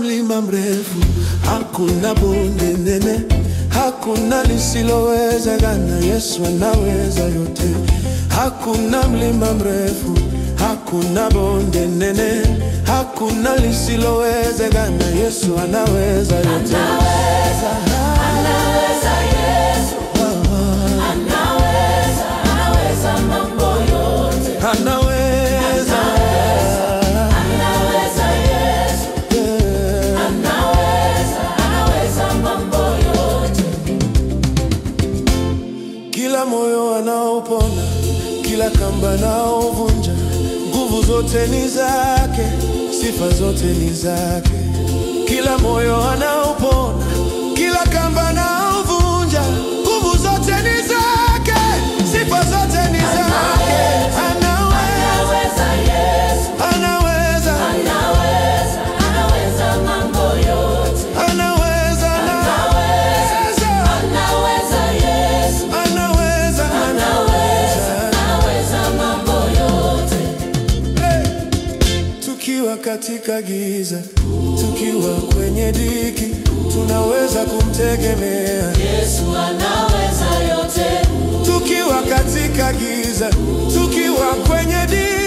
mlima mrefu, hakuna bonde nene, hakuna lisilowezekana. Yesu anaweza yote. Hakuna mlima mrefu, hakuna bonde nene, hakuna lisilowezekana. Yesu anaweza yote. Anaweza, anaweza Yesu. Anaweza, anaweza mambo yote. Anaweza, anaweza Yesu. Anaweza, anaweza mambo yote. Kila moyo anaopona, kila kamba anaovunja, nguvu zote ni zake, sifa zote ni zake. Kila moyo anaopona, kila kamba anaovunja, nguvu zote ni zake, sifa zote ni zake. Anaweza Yesu. Anaweza, Anaweza, anaweza mambo yote. anaweza, anaweza, Anaweza Yesu. anaweza, Anaweza mambo yote. Tukiwa katika giza, tukiwa kwenye dhiki, tunaweza kumtegemea Yesu. Anaweza yote. tukiwa katika giza, tukiwa kwenye dhiki.